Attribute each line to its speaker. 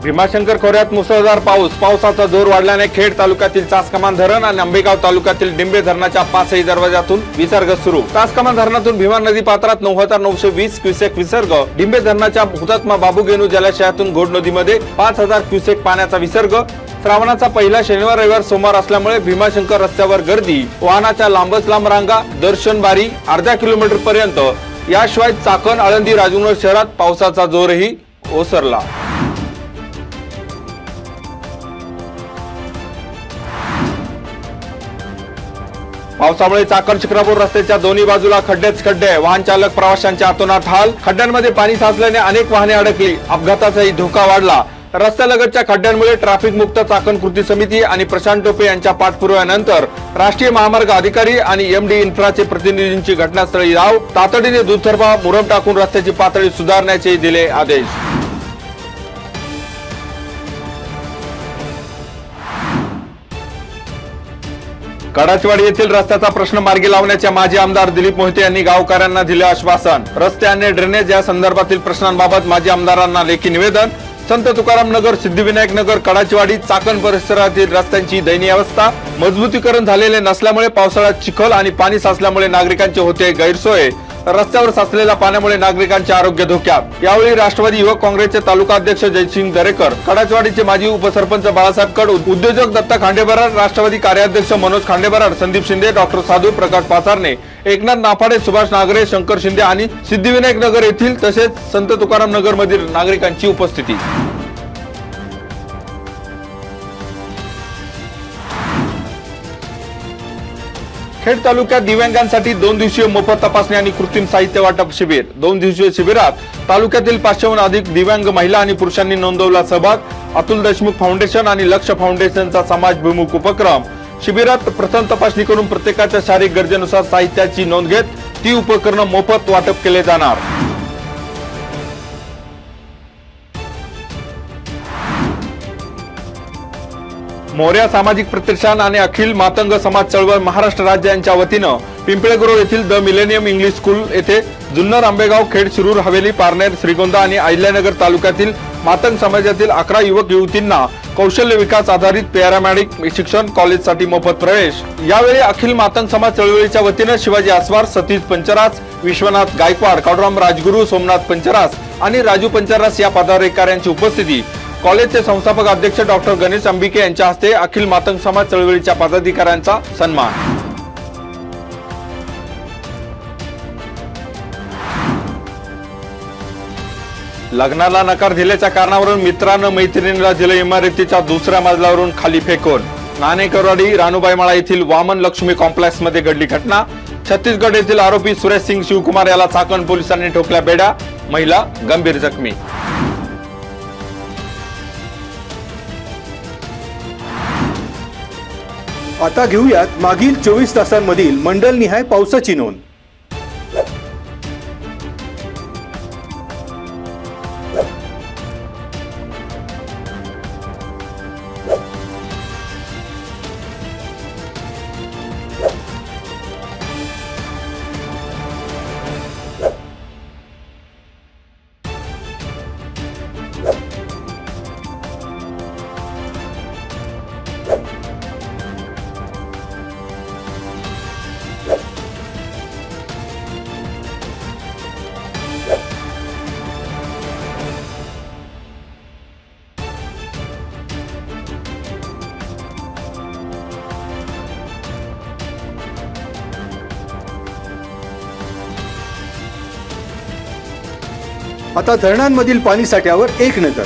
Speaker 1: भीमाशंकर खोऱ्यात मुसळधार पावसाचा जोर वाढल्याने खेड तालुक्यातील चासकमान धरण आणि आंबेगाव तालुक्यातील डिंबे धरणाच्या 5ही दरवाजातून विसर्ग सुरू। चासकमान धरणातून भीमा नदी पात्रात 9,920 क्युसेक विसर्ग, डिंबे धरणाच्या हुतात्मा बाबू गेनू जलाशयातून घोड नदीमध्ये 5,000 क्युसेक पाण्याचा विसर्ग। श्रावणाचा पहिला शनिवार रविवार सोमवार असल्यामुळे भीमाशंकर रस्त्यावर गर्दी, वाहनाच्या लांबच लांब रांगा, दर्शन बारी अर्ध्या किलोमीटर पर्यंत। याशिवाय चाकण, आळंदी, राजूर शहरात पावसाचा जोरही ओसरला। पावसामुळे चाकण शिक्रापूर रस्त्याच्या दोन्ही बाजूला खड्डेच खड्डे, वाहन चालक प्रवाशांच्या अतोनात हाल। खड्ड्यांमध्ये पाणी साचल्याने अनेक वाहने अडकली, अपघाताचाही धोका वाढला। रस्त्यालगतच्या खड्ड्यांमुळे ट्रॅफिक मुक्त चाकण कृती समिती आणि प्रशांत टोपे यांच्या पाठपुराव्यानंतर राष्ट्रीय महामार्ग अधिकारी आणि एमडी इन्फ्राचे प्रतिनिधींची घटनास्थळी धाव, तातडीने दुतर्फा मुरम टाकून रस्त्याची पातळी सुधारण्याचे दिले आदेश। कडाचवाडी येथील रस्त्याचा प्रश्न मार्गी लावण्याचे माजी आमदार दिलीप मोहिते यांनी गावकऱ्यांना दिले आश्वासन। रस्ते आणि ड्रेनेज या संदर्भातील प्रश्नांबाबत माजी आमदारांना लेखी निवेदन। संत तुकाराम नगर, सिद्धिविनायक नगर, कडाचवाडी, चाकण परिसरातील रस्त्यांची दयनीय अवस्था, मजबूतीकरण झालेले नसल्यामुळे पावसाळ्यात चिखल आणि पाणी साचल्यामुळे नागरिकांचे होते गैरसोय। रस्त्यावर साचलेल्या पाण्यामुळे नागरिकांचे आरोग्य धोक्यात। यावेळी राष्ट्रवादी युवक काँग्रेसचे तालुका अध्यक्ष जयसिंग दरेकर, कडाचवाडीचे माजी उपसरपंच बाळासाहेब कड, उद्योजक दत्ता खांडेबराड, राष्ट्रवादी कार्याध्यक्ष मनोज खांडेबराड, संदीप शिंदे, डॉक्टर साधू, प्रकाश पाचारणे, एकनाथ नाफाडे, सुभाष नागरे, शंकर शिंदे आणि सिद्धिविनायक नगर येथील तसेच संत तुकाराम नगर मधील नागरिकांची उपस्थिती। खेड तालुक्यात दिव्यांगांसाठी 2 दिवसीय मोफत तपासणी आणि कृत्रिम साहित्य वाटप शिबिर। 2 दिवसीय शिबिरात तालुक्यातील 500हून अधिक दिव्यांग महिला आणि पुरुषांनी नोंदवला सहभाग। अतुल देशमुख फाउंडेशन आणि लक्ष फाउंडेशनचा समाजभिमुख उपक्रम। शिबिरात प्रथम तपासणी करून प्रत्येकाच्या शारीरिक गरजेनुसार साहित्याची नोंद घेत ती उपकरण मोफत वाटप केले जाणार। मोर्या सामाजिक प्रतिष्ठान आणि अखिल मातंग समाज चळवळ महाराष्ट्र राज्य यांच्या वतीनं पिंपळेगुरव येथील द मिलेनियम इंग्लिश स्कूल येथे जुन्नर, आंबेगाव, खेड, शिरूर, हवेली, पारनेर, श्रीगोंदा आणि अहिल्यानगर तालुक्यातील मातंग समाजातील 11 युवक युवतींना कौशल्य विकास आधारित पॅरामेडिक शिक्षण कॉलेजसाठी मोफत प्रवेश। यावेळी अखिल मातंग समाज चळवळीच्या वतीनं शिवाजी आसवार, सतीश पंचरास, विश्वनाथ गायकवाड, काळूराम राजगुरू, सोमनाथ पंचरास आणि राजू पंचरास या पदाधिकाऱ्यांची उपस्थिती। कॉलेजचे संस्थापक अध्यक्ष डॉक्टर गणेश अंबिके यांच्या हस्ते अखिल मातंग समाज चळवळीच्या पदाधिकाऱ्यांचा सन्मान। लग्नाला नकार दिल्याच्या कारणावरून मित्रानं मैत्रिणीला दिलं इमारतीच्या दुसऱ्या मजल्यावरून खाली फेकून। नाणेकरवाडी, राणूबाईमाळा येथील वामन लक्ष्मी कॉम्प्लेक्स मध्ये घडली घटना। छत्तीसगड येथील आरोपी सुरेश सिंग शिवकुमार याला चाकण पोलिसांनी ठोकल्या बेड्या, महिला गंभीर जखमी।
Speaker 2: आता घेऊयात मागील 24 तासांमधील मंडलनिहाय पावसाची नोंद। आता धरणांमधील पाणी साठ्यावर एक नजर।